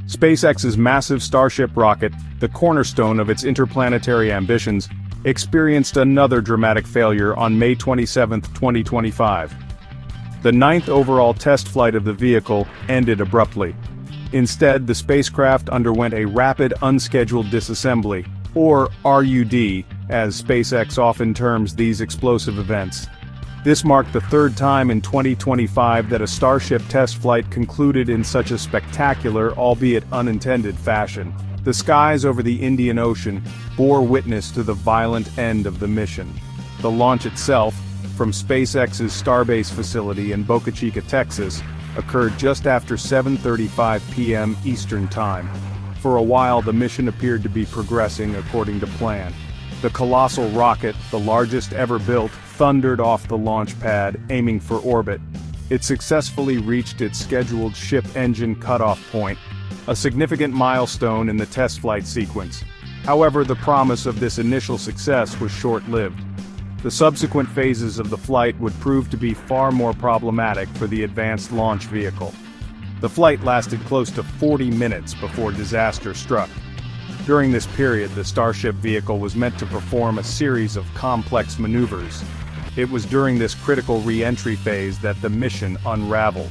SpaceX's massive Starship rocket, the cornerstone of its interplanetary ambitions, experienced another dramatic failure on May 27, 2025. The ninth overall test flight of the vehicle ended abruptly. Instead, the spacecraft underwent a rapid unscheduled disassembly, or RUD, as SpaceX often terms these explosive events. This marked the third time in 2025 that a Starship test flight concluded in such a spectacular, albeit unintended fashion. The skies over the Indian Ocean bore witness to the violent end of the mission. The launch itself, from SpaceX's Starbase facility in Boca Chica, Texas, occurred just after 7:35 p.m. Eastern Time. For a while, the mission appeared to be progressing according to plan. The colossal rocket, the largest ever built, thundered off the launch pad, aiming for orbit. It successfully reached its scheduled ship engine cutoff point, a significant milestone in the test flight sequence. However, the promise of this initial success was short-lived. The subsequent phases of the flight would prove to be far more problematic for the advanced launch vehicle. The flight lasted close to 40 minutes before disaster struck. During this period, the Starship vehicle was meant to perform a series of complex maneuvers. It was during this critical re-entry phase that the mission unraveled.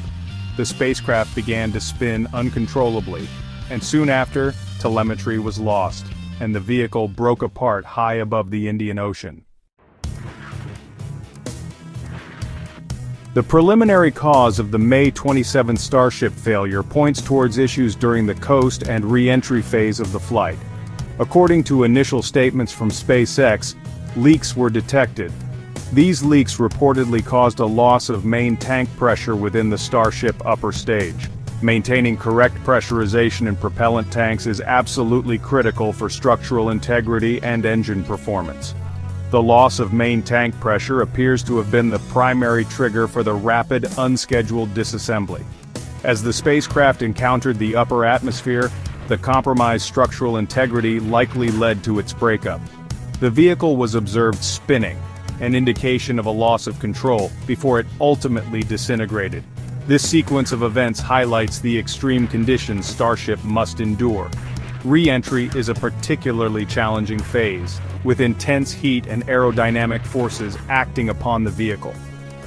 The spacecraft began to spin uncontrollably, and soon after, telemetry was lost, and the vehicle broke apart high above the Indian Ocean. The preliminary cause of the May 27 Starship failure points towards issues during the coast and re-entry phase of the flight. According to initial statements from SpaceX, leaks were detected. These leaks reportedly caused a loss of main tank pressure within the Starship upper stage. Maintaining correct pressurization in propellant tanks is absolutely critical for structural integrity and engine performance. The loss of main tank pressure appears to have been the primary trigger for the rapid, unscheduled disassembly. As the spacecraft encountered the upper atmosphere, the compromised structural integrity likely led to its breakup. The vehicle was observed spinning, an indication of a loss of control, before it ultimately disintegrated. This sequence of events highlights the extreme conditions Starship must endure. Re-entry is a particularly challenging phase, with intense heat and aerodynamic forces acting upon the vehicle.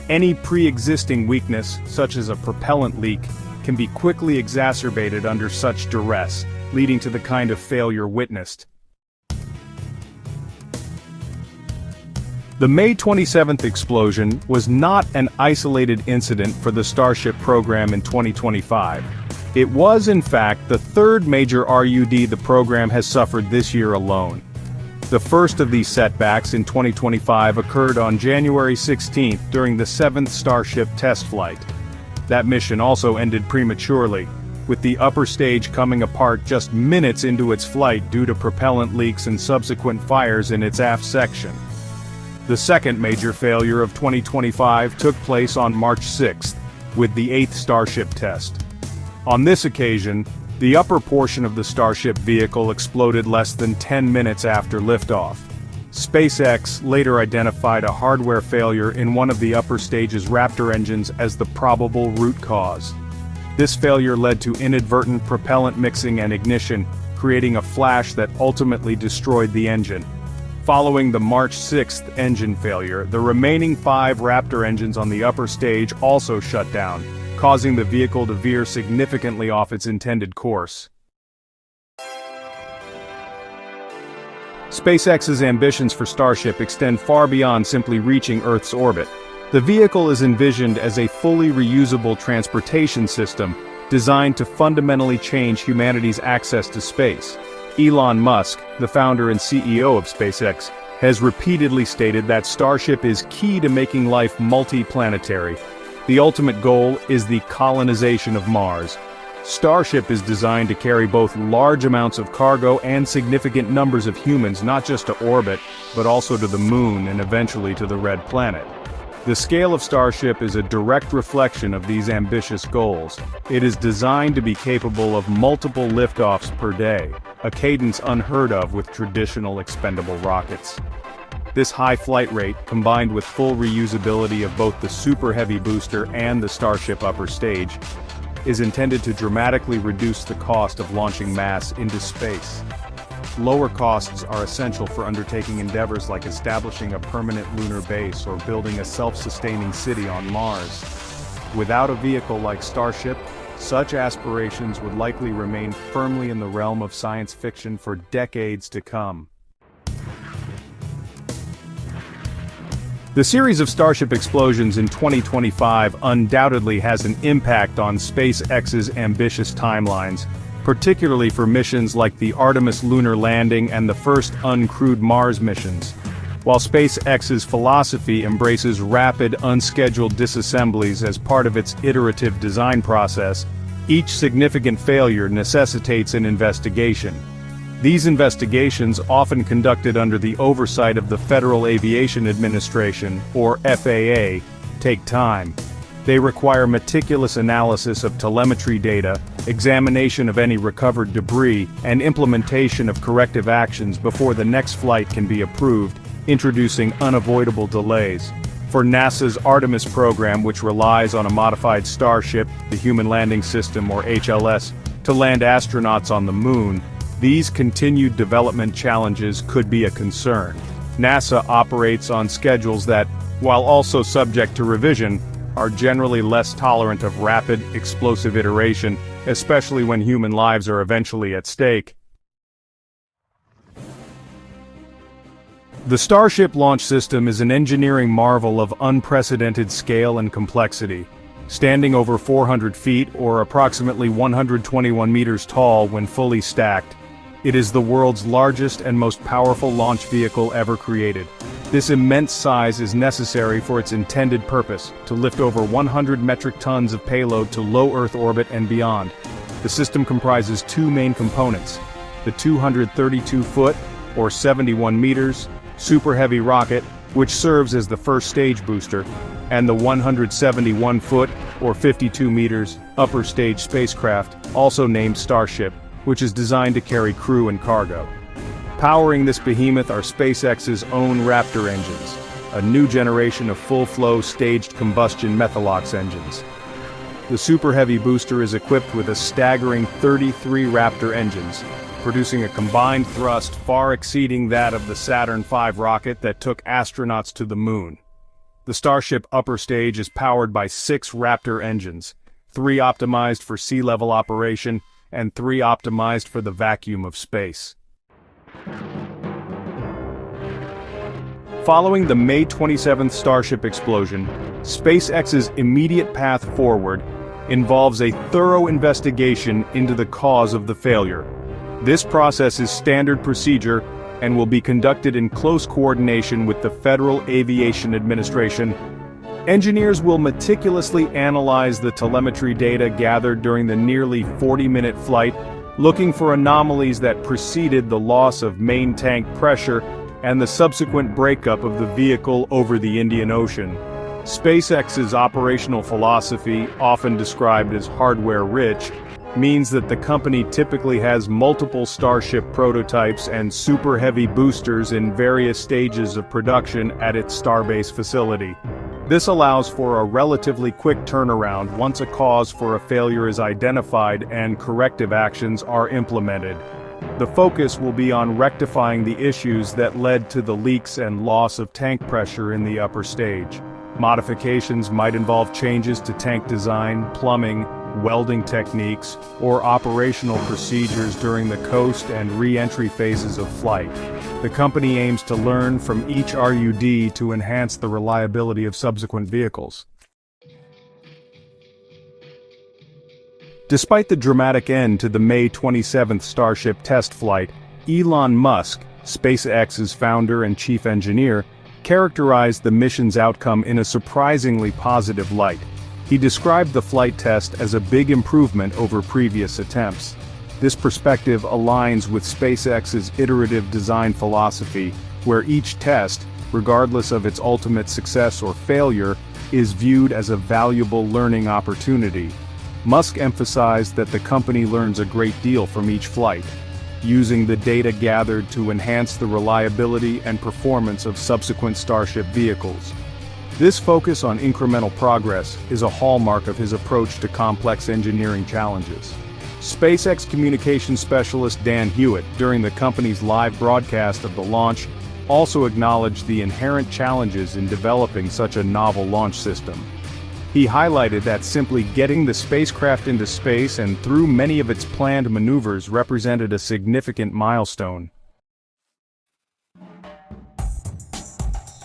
Any pre-existing weakness, such as a propellant leak, can be quickly exacerbated under such duress, leading to the kind of failure witnessed. The May 27th explosion was not an isolated incident for the Starship program in 2025. It was, in fact, the third major RUD the program has suffered this year alone. The first of these setbacks in 2025 occurred on January 16 during the 7th Starship test flight. That mission also ended prematurely, with the upper stage coming apart just minutes into its flight due to propellant leaks and subsequent fires in its aft section. The second major failure of 2025 took place on March 6, with the 8th Starship test. On this occasion, the upper portion of the Starship vehicle exploded less than 10 minutes after liftoff. SpaceX later identified a hardware failure in one of the upper stage's Raptor engines as the probable root cause. This failure led to inadvertent propellant mixing and ignition, creating a flash that ultimately destroyed the engine. Following the March 6 engine failure, the remaining 5 Raptor engines on the upper stage also shut down, causing the vehicle to veer significantly off its intended course. SpaceX's ambitions for Starship extend far beyond simply reaching Earth's orbit. The vehicle is envisioned as a fully reusable transportation system designed to fundamentally change humanity's access to space. Elon Musk, the founder and CEO of SpaceX, has repeatedly stated that Starship is key to making life multi-planetary. The ultimate goal is the colonization of Mars. Starship is designed to carry both large amounts of cargo and significant numbers of humans not just to orbit, but also to the moon and eventually to the Red Planet. The scale of Starship is a direct reflection of these ambitious goals. It is designed to be capable of multiple liftoffs per day, a cadence unheard of with traditional expendable rockets. This high flight rate, combined with full reusability of both the Super Heavy booster and the Starship upper stage, is intended to dramatically reduce the cost of launching mass into space. Lower costs are essential for undertaking endeavors like establishing a permanent lunar base or building a self-sustaining city on Mars. Without a vehicle like Starship, such aspirations would likely remain firmly in the realm of science fiction for decades to come. The series of Starship explosions in 2025 undoubtedly has an impact on SpaceX's ambitious timelines, particularly for missions like the Artemis lunar landing and the first uncrewed Mars missions. While SpaceX's philosophy embraces rapid, unscheduled disassemblies as part of its iterative design process, each significant failure necessitates an investigation. These investigations, often conducted under the oversight of the Federal Aviation Administration, or FAA, take time. They require meticulous analysis of telemetry data, examination of any recovered debris, and implementation of corrective actions before the next flight can be approved, introducing unavoidable delays. For NASA's Artemis program, which relies on a modified Starship, the Human Landing System or HLS, to land astronauts on the Moon, these continued development challenges could be a concern. NASA operates on schedules that, while also subject to revision, are generally less tolerant of rapid, explosive iteration, especially when human lives are eventually at stake. The Starship launch system is an engineering marvel of unprecedented scale and complexity. Standing over 400 feet or approximately 121 meters tall when fully stacked, it is the world's largest and most powerful launch vehicle ever created. This immense size is necessary for its intended purpose, to lift over 100 metric tons of payload to low Earth orbit and beyond. The system comprises two main components: the 232-foot, or 71 meters, Super Heavy rocket, which serves as the first stage booster, and the 171-foot, or 52 meters, upper stage spacecraft, also named Starship, which is designed to carry crew and cargo. Powering this behemoth are SpaceX's own Raptor engines, a new generation of full-flow staged combustion Methalox engines. The Super Heavy booster is equipped with a staggering 33 Raptor engines, producing a combined thrust far exceeding that of the Saturn V rocket that took astronauts to the Moon. The Starship upper stage is powered by 6 Raptor engines, 3 optimized for sea-level operation, and 3 optimized for the vacuum of space. Following the May 27th Starship explosion, SpaceX's immediate path forward involves a thorough investigation into the cause of the failure. This process is standard procedure and will be conducted in close coordination with the Federal Aviation Administration. Engineers will meticulously analyze the telemetry data gathered during the nearly 40-minute flight, looking for anomalies that preceded the loss of main tank pressure and the subsequent breakup of the vehicle over the Indian Ocean. SpaceX's operational philosophy, often described as hardware-rich, means that the company typically has multiple Starship prototypes and Super Heavy boosters in various stages of production at its Starbase facility. This allows for a relatively quick turnaround once a cause for a failure is identified and corrective actions are implemented. The focus will be on rectifying the issues that led to the leaks and loss of tank pressure in the upper stage. Modifications might involve changes to tank design, plumbing, welding techniques, or operational procedures during the coast and re-entry phases of flight. The company aims to learn from each RUD to enhance the reliability of subsequent vehicles. Despite the dramatic end to the May 27th Starship test flight, Elon Musk, SpaceX's founder and chief engineer, characterized the mission's outcome in a surprisingly positive light. He described the flight test as a big improvement over previous attempts. This perspective aligns with SpaceX's iterative design philosophy, where each test, regardless of its ultimate success or failure, is viewed as a valuable learning opportunity. Musk emphasized that the company learns a great deal from each flight, using the data gathered to enhance the reliability and performance of subsequent Starship vehicles. This focus on incremental progress is a hallmark of his approach to complex engineering challenges. SpaceX communications specialist Dan Hewitt, during the company's live broadcast of the launch, also acknowledged the inherent challenges in developing such a novel launch system. He highlighted that simply getting the spacecraft into space and through many of its planned maneuvers represented a significant milestone.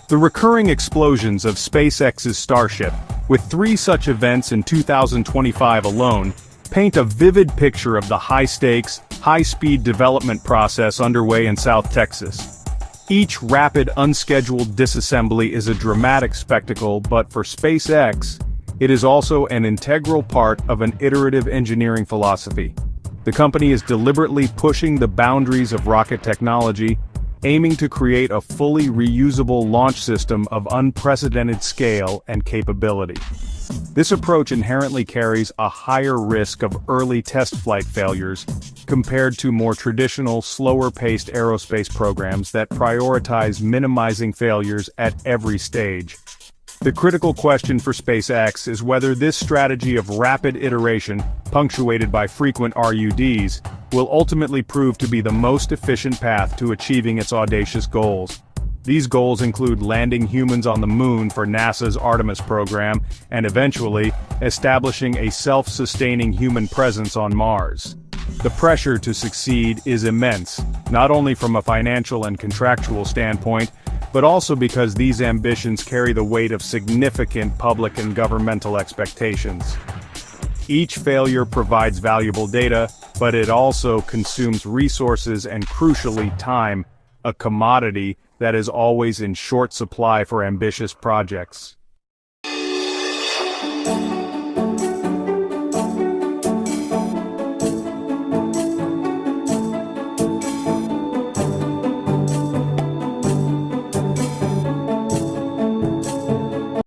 The recurring explosions of SpaceX's Starship, with 3 such events in 2025 alone, paint a vivid picture of the high-stakes, high-speed development process underway in South Texas. Each rapid, unscheduled disassembly is a dramatic spectacle, but for SpaceX, it is also an integral part of an iterative engineering philosophy. The company is deliberately pushing the boundaries of rocket technology, aiming to create a fully reusable launch system of unprecedented scale and capability. This approach inherently carries a higher risk of early test flight failures compared to more traditional, slower-paced aerospace programs that prioritize minimizing failures at every stage. The critical question for SpaceX is whether this strategy of rapid iteration, punctuated by frequent RUDs, will ultimately prove to be the most efficient path to achieving its audacious goals. These goals include landing humans on the moon for NASA's Artemis program, and eventually, establishing a self-sustaining human presence on Mars. The pressure to succeed is immense, not only from a financial and contractual standpoint, but also because these ambitions carry the weight of significant public and governmental expectations. Each failure provides valuable data, but it also consumes resources and, crucially, time, a commodity that is always in short supply for ambitious projects.